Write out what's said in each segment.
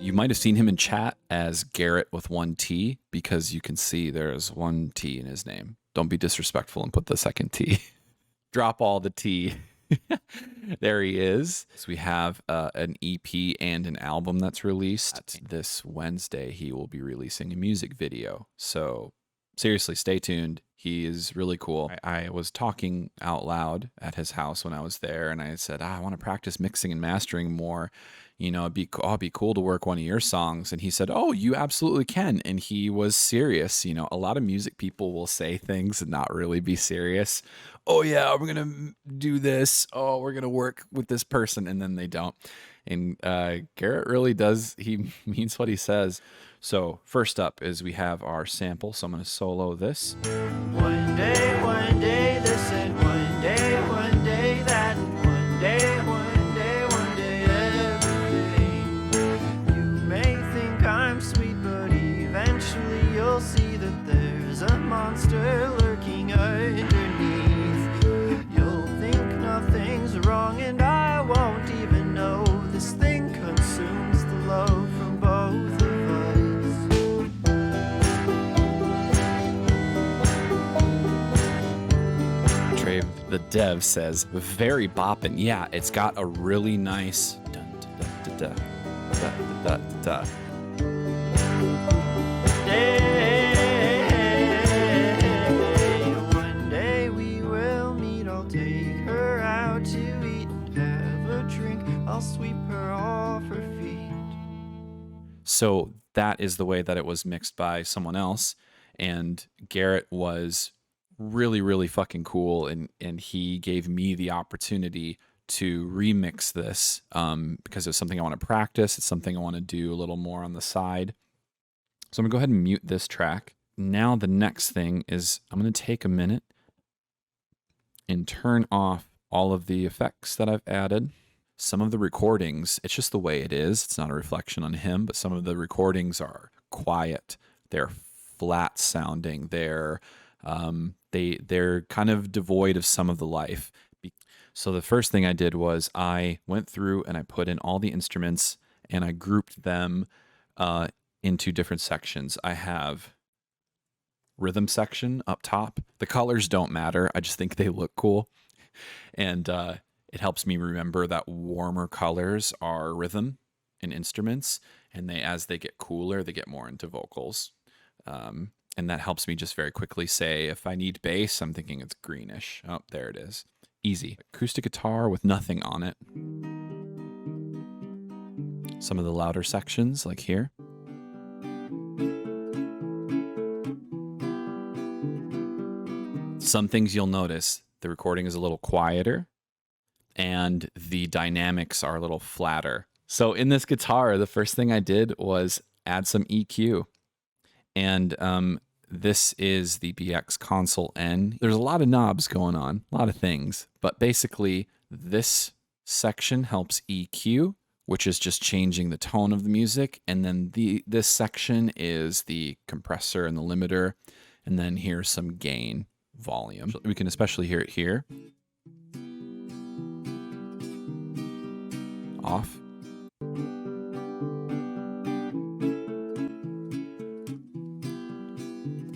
You might have seen him in chat as Garret with one T, because you can see there's one T in his name. Don't be disrespectful and put the second T. Drop all the T. There he is. So we have an EP and an album that's released. This Wednesday, he will be releasing a music video. So seriously, stay tuned. He is really cool. I was talking out loud at his house when I was there, and I said, I want to practice mixing and mastering more. You know, it'd be cool to work one of your songs. And he said, oh, you absolutely can. And he was serious. You know, a lot of music people will say things and not really be serious. Oh, yeah, we're going to do this. Oh, we're going to work with this person. And then they don't. And Garret really does. He means what he says. So first up is we have our sample. So I'm going to solo this. One day this, and one day that, and one day everything. You may think I'm sweet, but eventually you'll see that there's a monster lurking underneath. You'll think nothing's wrong, and I won't even know. This thing consumes the love from both of The dev says, very boppin'. Yeah, it's got a really nice dun, da, da, da, da, da, da, da. One day we will meet. I'll take her out to eat and have a drink. I'll sweep her off her feet. So that is the way that it was mixed by someone else. And Garret was really, really fucking cool. And he gave me the opportunity to remix this because it's something I want to practice. It's something I want to do a little more on the side. So I'm going to go ahead and mute this track. Now the next thing is I'm going to take a minute and turn off all of the effects that I've added. Some of the recordings, it's just the way it is. It's not a reflection on him, but some of the recordings are quiet. They're flat sounding. They're kind of devoid of some of the life. So the first thing I did was I went through and I put in all the instruments and I grouped them into different sections. I have rhythm section up top. The colors don't matter. I just think they look cool. And it helps me remember that warmer colors are rhythm in instruments. And as they get cooler, they get more into vocals. And that helps me just very quickly say, if I need bass, I'm thinking it's greenish. Oh, there it is. Easy. Acoustic guitar with nothing on it. Some of the louder sections, like here. Some things you'll notice, the recording is a little quieter and the dynamics are a little flatter. So in this guitar, the first thing I did was add some EQ. And this is the BX Console N. There's a lot of knobs going on, a lot of things, but basically this section helps EQ, which is just changing the tone of the music. And then this section is the compressor and the limiter. And then here's some gain volume. We can especially hear it here. Off.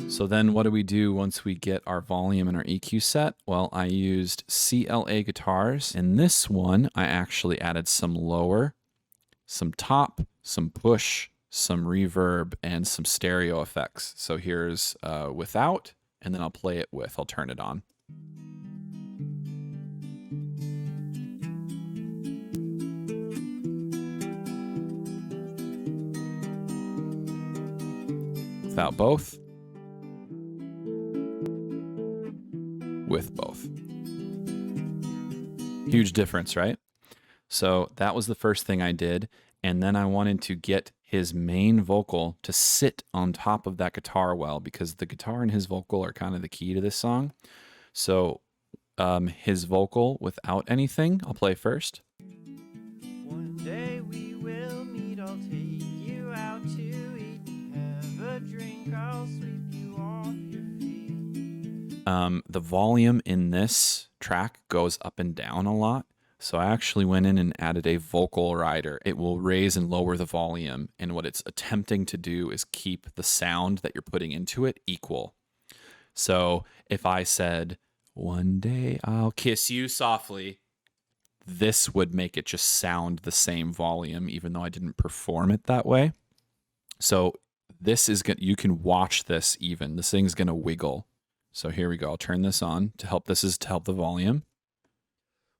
So then what do we do once we get our volume and our EQ set? Well, I used CLA guitars. In this one, I actually added some lower, some top, some push, some reverb, and some stereo effects. So here's without, and then I'll play it with. I'll turn it on. Without both. With both. Huge difference, right? So that was the first thing I did. And then I wanted to get his main vocal to sit on top of that guitar well, because the guitar and his vocal are kind of the key to this song. So his vocal without anything, I'll play first. One day we will meet. I'll take you out to eat and have a drink. I'll sweep you off your feet. The volume in this track goes up and down a lot. So I actually went in and added a vocal rider. It will raise and lower the volume. And what it's attempting to do is keep the sound that you're putting into it equal. So if I said, one day I'll kiss you softly, this would make it just sound the same volume, even though I didn't perform it that way. So this is good. You can watch this even. This thing's going to wiggle. So here we go. I'll turn this on to help. This is to help the volume.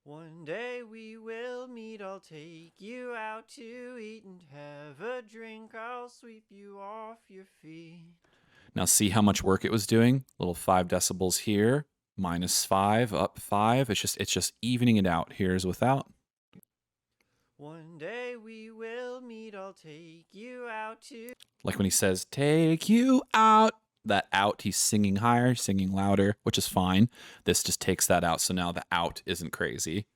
One day we will meet, I'll take you out to eat and have a drink, I'll sweep you off your feet. Now see how much work it was doing? Little 5 decibels here, -5, up 5. It's just evening it out. Here's without. One day we will meet, I'll take you out to... Like when he says, take you out, that out, he's singing higher, singing louder, which is fine. This just takes that out, so now the out isn't crazy.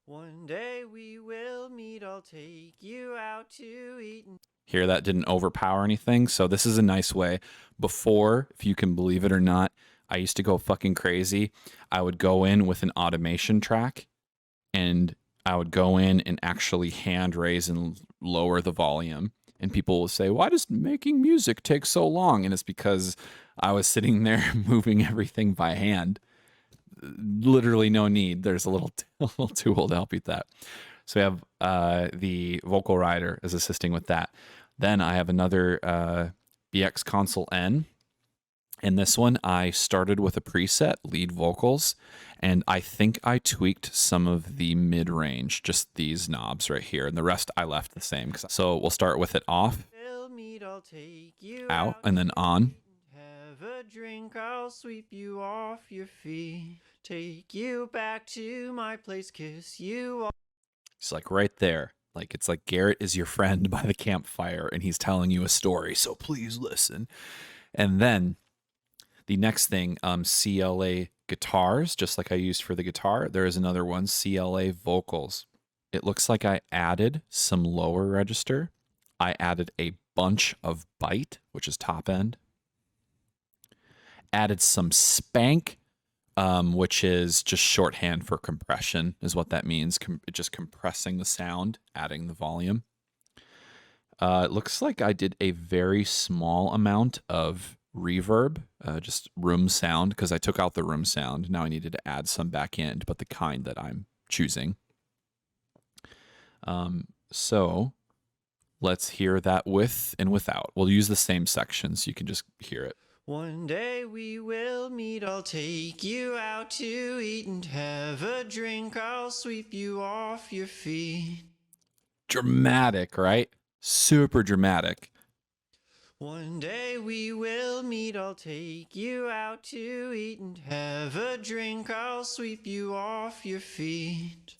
One day we will meet, I'll take you out to eat. Here, that didn't overpower anything, so this is a nice way. Before, if you can believe it or not, I used to go fucking crazy. I would go in with an automation track, and I would go in and actually hand raise and lower the volume. And people will say, why does making music take so long? And it's because I was sitting there moving everything by hand. Literally no need. There's a little tool to help you with that. So we have the vocal rider is assisting with that. Then I have another BX Console N. In this one, I started with a preset, lead vocals, and I think I tweaked some of the mid-range, just these knobs right here, and the rest I left the same. So we'll start with it off, out, and then on. Have a drink, I'll sweep you off your feet. Take you back to my place, kiss you off. It's like right there. Like it's like Garret is your friend by the campfire, and he's telling you a story, so please listen. And then the next thing, CLA guitars, just like I used for the guitar. There is another one, CLA vocals. It looks like I added some lower register. I added a bunch of bite, which is top end. Added some spank, which is just shorthand for compression, is what that means. Just compressing the sound, adding the volume. It looks like I did a very small amount of reverb, just room sound, because I took out the room sound. Now I needed to add some back in, but the kind that I'm choosing. So let's hear that with and without. We'll use the same section so you can just hear it. One day we will meet, I'll take you out to eat and have a drink, I'll sweep you off your feet. Dramatic, right? Super dramatic. One day we will meet, I'll take you out to eat and have a drink, I'll sweep you off your feet.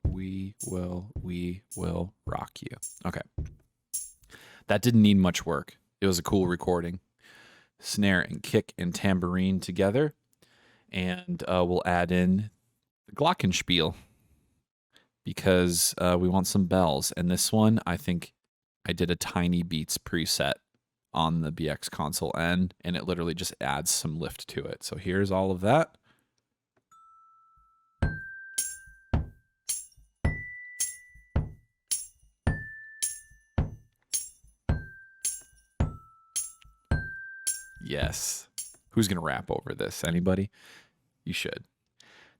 We will rock you. Okay. That didn't need much work. It was a cool recording. Snare and kick and tambourine together. And we'll add in the glockenspiel because we want some bells. And this one, I think I did a Tiny Beats preset on the BX Console N, and it literally just adds some lift to it. So here's all of that. Yes. Who's going to rap over this? Anybody? You should.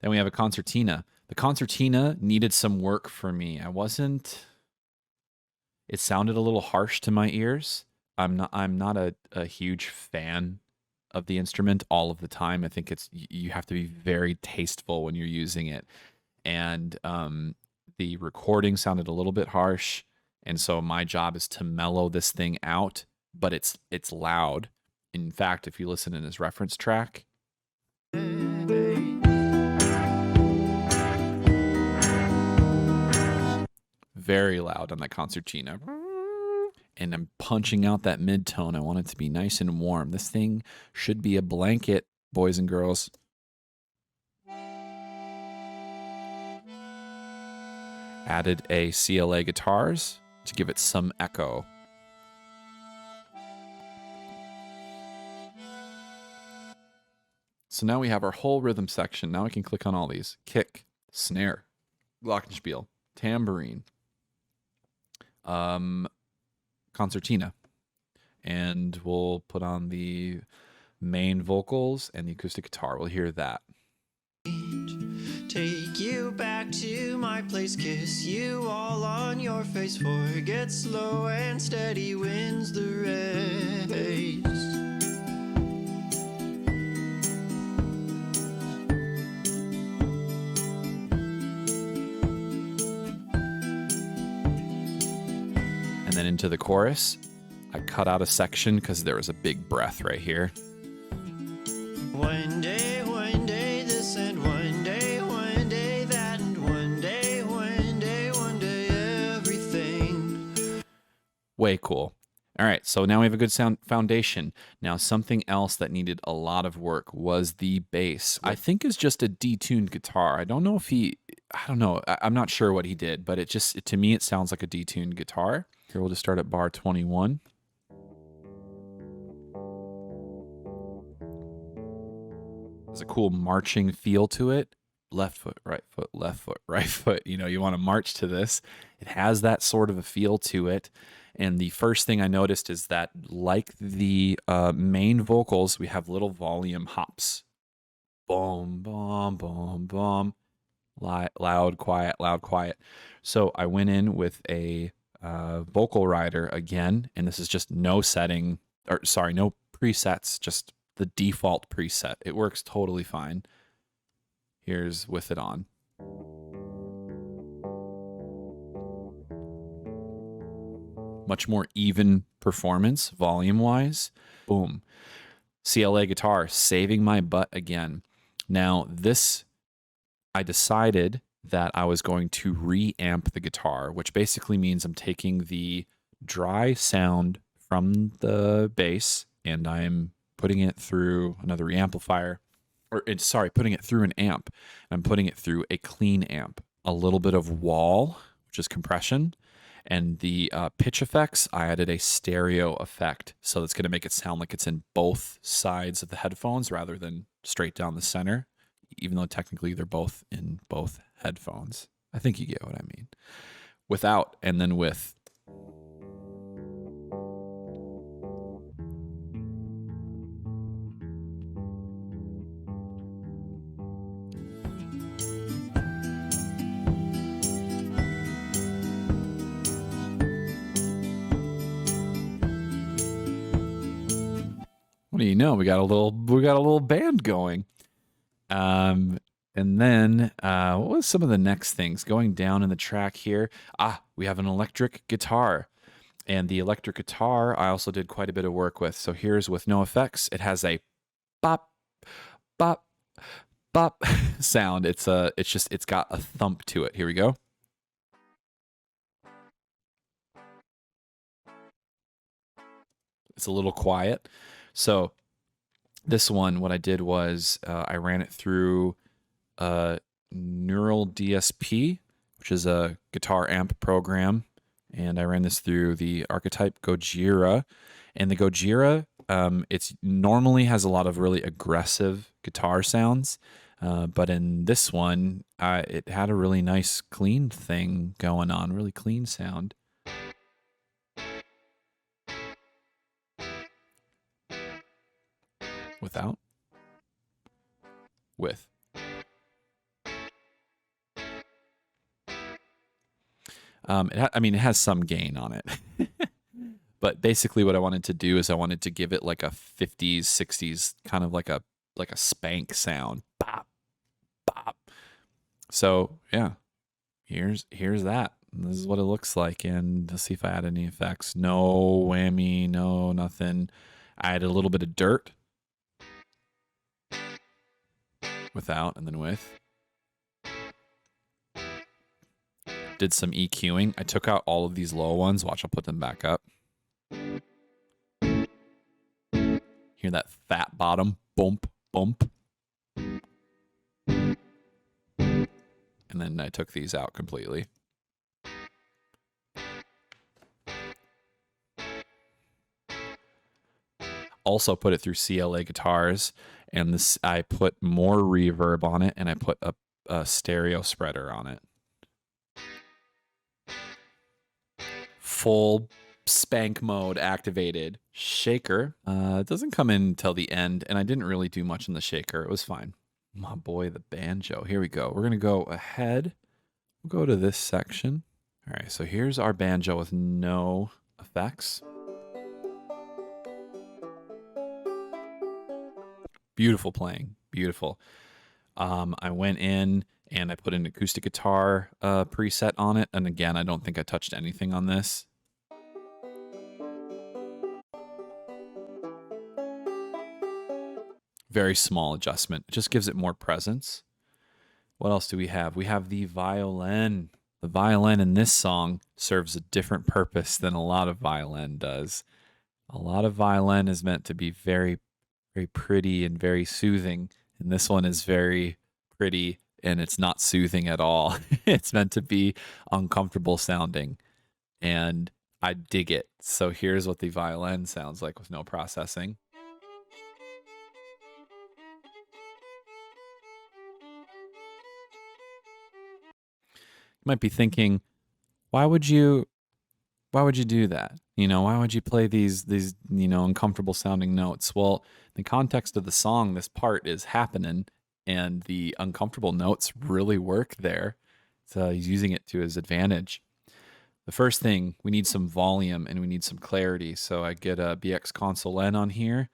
Then we have a concertina. The concertina needed some work for me. It sounded a little harsh to my ears. I'm not a huge fan of the instrument all of the time. I think you have to be very tasteful when you're using it. And the recording sounded a little bit harsh. And so my job is to mellow this thing out, but it's loud. In fact, if you listen in his reference track, very loud on that concertina. And I'm punching out that mid-tone. I want it to be nice and warm. This thing should be a blanket, boys and girls. Added a CLA guitars to give it some echo. So now we have our whole rhythm section. Now I can click on all these. Kick, snare, glockenspiel, tambourine, concertina. And we'll put on the main vocals and the acoustic guitar. We'll hear that. Take you back to my place, kiss you all on your face, forget slow and steady wins the race. And then into the chorus, I cut out a section because there was a big breath right here. One day this, and one day that, and one day everything. Way cool. All right, so now we have a good sound foundation. Now something else that needed a lot of work was the bass. I think is just a detuned guitar. I don't know if I'm not sure what he did, but to me it sounds like a detuned guitar. Here we'll just start at bar 21. There's a cool marching feel to it. Left foot, right foot, left foot, right foot. You know, you want to march to this. It has that sort of a feel to it. And the first thing I noticed is that, like the main vocals, we have little volume hops. Boom, boom, boom, boom. Loud, quiet, loud, quiet. So I went in with a vocal rider again, and this is just no presets, just the default preset. It works totally fine. Here's with it on. Much more even performance, volume-wise. Boom. CLA guitar, saving my butt again. Now, I decided that I was going to reamp the guitar, which basically means I'm taking the dry sound from the bass and I'm putting it through another reamplifier. Putting it through an amp. I'm putting it through a clean amp. A little bit of wall, which is compression. And the pitch effects, I added a stereo effect. So that's going to make it sound like it's in both sides of the headphones rather than straight down the center, even though technically they're both in both headphones. I think you get what I mean. Without and then with. What do you know? We got a little band going. And then what was some of the next things going down in the track here? We have an electric guitar, and the electric guitar I also did quite a bit of work with. So here's with no effects. It has a bop, bop, bop sound. It's got a thump to it. Here we go. It's a little quiet. So this one, what I did was I ran it through Neural DSP, which is a guitar amp program, and I ran this through the Archetype Gojira. And the Gojira, it normally has a lot of really aggressive guitar sounds, but in this one, it had a really nice clean thing going on, really clean sound. Without, with. It has some gain on it. But basically what I wanted to do is I wanted to give it like a 50s, 60s, kind of like a spank sound. Bop, bop. So yeah, here's that. This is what it looks like. And let's see if I add any effects. No whammy, no nothing. I added a little bit of dirt. Without and then with. Did some EQing. I took out all of these low ones. Watch, I'll put them back up. Hear that fat bottom? Bump, bump. And then I took these out completely. Also put it through CLA guitars. And this, I put more reverb on it, and I put a stereo spreader on it. Full spank mode activated. Shaker. It doesn't come in until the end, and I didn't really do much in the shaker. It was fine. My boy, the banjo. Here we go. We're going to go ahead. We'll go to this section. All right, so here's our banjo with no effects. Beautiful playing. Beautiful. I went in and I put an acoustic guitar preset on it. And again, I don't think I touched anything on this. Very small adjustment. It just gives it more presence. What else do we have? We have the violin. The violin in this song serves a different purpose than a lot of violin does. A lot of violin is meant to be very, very pretty and very soothing. And this one is very pretty and it's not soothing at all. It's meant to be uncomfortable sounding. And I dig it. So here's what the violin sounds like with no processing. You might be thinking, why would you do that? You know, why would you play these uncomfortable sounding notes? Well, in the context of the song, this part is happening and the uncomfortable notes really work there. So he's using it to his advantage. The first thing, we need some volume and we need some clarity. So I get a BX Console N on here.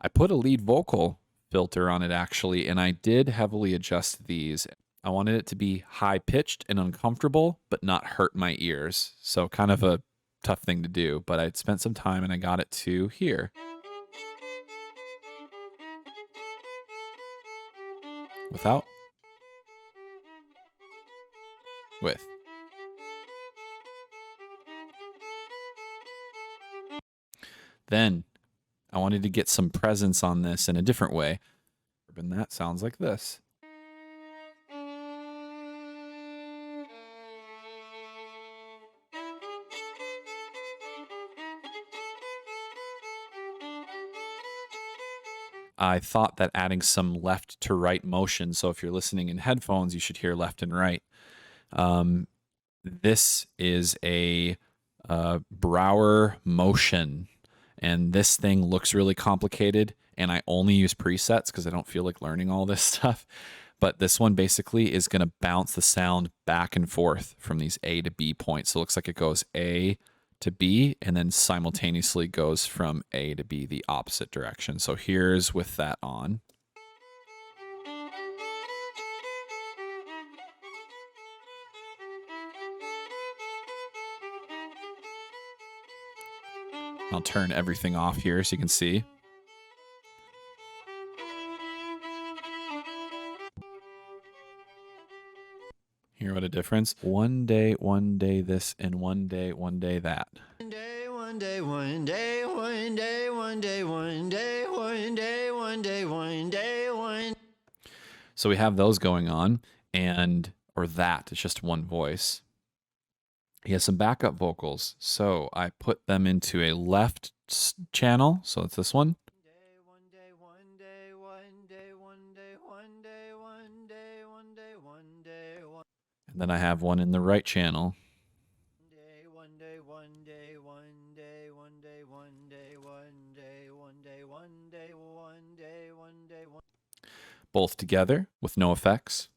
I put a lead vocal filter on it actually, and I did heavily adjust these. I wanted it to be high pitched and uncomfortable, but not hurt my ears. So kind of a tough thing to do, but I spent some time and I got it to here. Without. With. Then I wanted to get some presence on this in a different way. And that sounds like this. I thought that adding some left to right motion, so if you're listening in headphones, you should hear left and right. This is a Brower motion, and this thing looks really complicated, and I only use presets because I don't feel like learning all this stuff. But this one basically is going to bounce the sound back and forth from these A to B points. So it looks like it goes A to B and then simultaneously goes from A to B the opposite direction. So here's with that on. I'll turn everything off here so you can see. Hear what a difference. One day this, and one day that. One day, one day, one day, one day, one day, one day, one day, one day, one day, one. So we have those going on, or that, it's just one voice. He has some backup vocals, so I put them into a left channel, so it's this one. And then I have one in the right channel. Both together with no effects.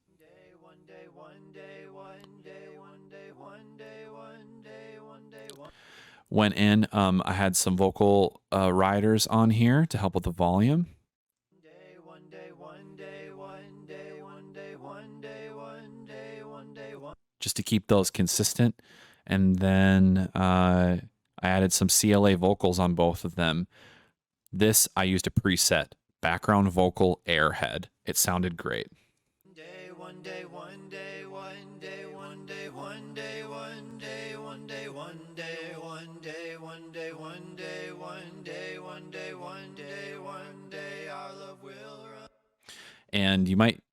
Went in, I had some vocal riders on here to help with the volume. Just to keep those consistent. And then I added some CLA vocals on both of them. This, I used a preset, background vocal airhead. It sounded great. And you might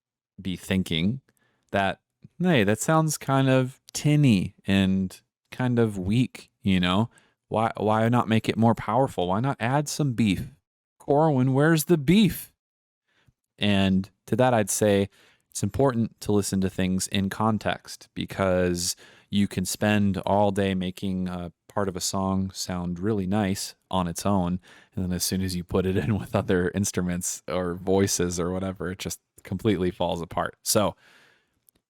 be thinking that, hey, that sounds kind of tinny and kind of weak, you know? Why not make it more powerful? Why not add some beef? Corwin, where's the beef? And to that, I'd say it's important to listen to things in context, because you can spend all day making a part of a song sound really nice on its own. And then as soon as you put it in with other instruments or voices or whatever, it just completely falls apart. So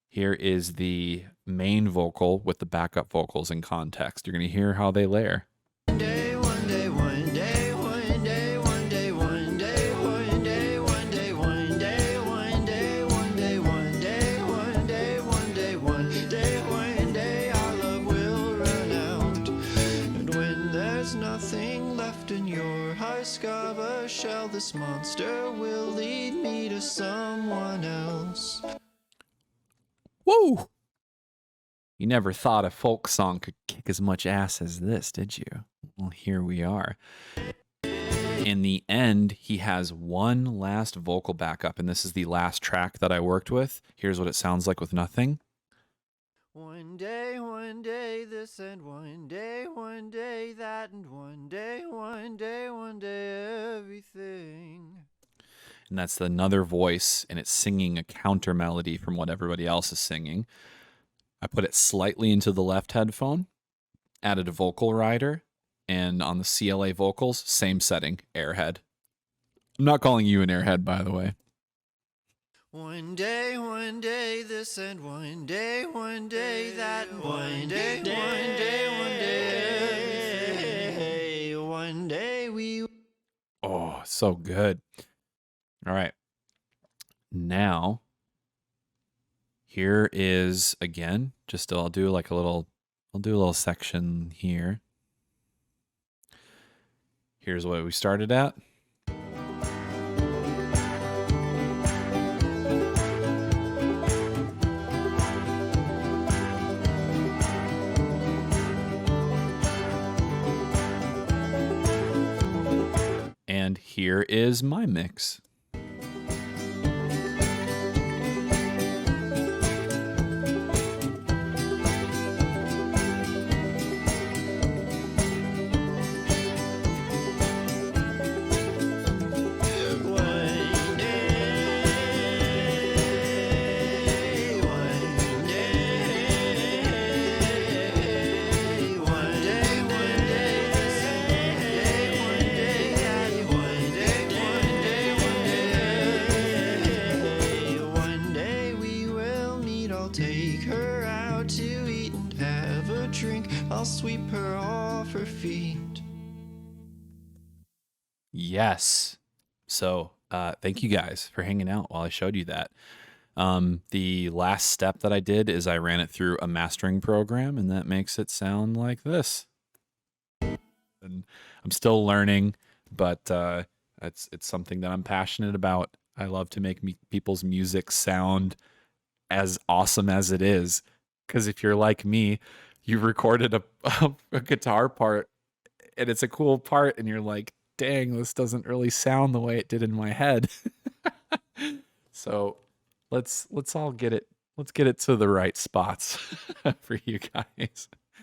here is the main vocal with the backup vocals in context. You're going to hear how they layer. One day, one day, one day, one day, one day, one day, one day, one day, one day, one day, one day, one day, one day, one day, one day, one day, our love will run out. And when there's nothing left in your husk of a shell, this monster will lead me to someone else. Whoa! You never thought a folk song could kick as much ass as this, did you? Well, here we are. In the end, he has one last vocal backup, and this is the last track that I worked with. Here's what it sounds like with nothing. One day this, and one day that, and one day everything. And that's another voice, and it's singing a counter melody from what everybody else is singing. I put it slightly into the left headphone, added a vocal rider, and on the CLA vocals, same setting, airhead. I'm not calling you an airhead, by the way. One day this, and one day that, and one day we. Oh, so good. All right. Now, here is, again, just I'll do a little section here. Here's what we started at. And here is my mix. Sweep her off her feet. Yes. So thank you guys for hanging out while I showed you that. The last step that I did is I ran it through a mastering program, and that makes it sound like this. And I'm still learning, but it's something that I'm passionate about. I love to make people's music sound as awesome as it is, because if you're like me, you recorded a guitar part and it's a cool part, and you're like, dang, this doesn't really sound the way it did in my head. So let's all get it to the right spots for you guys.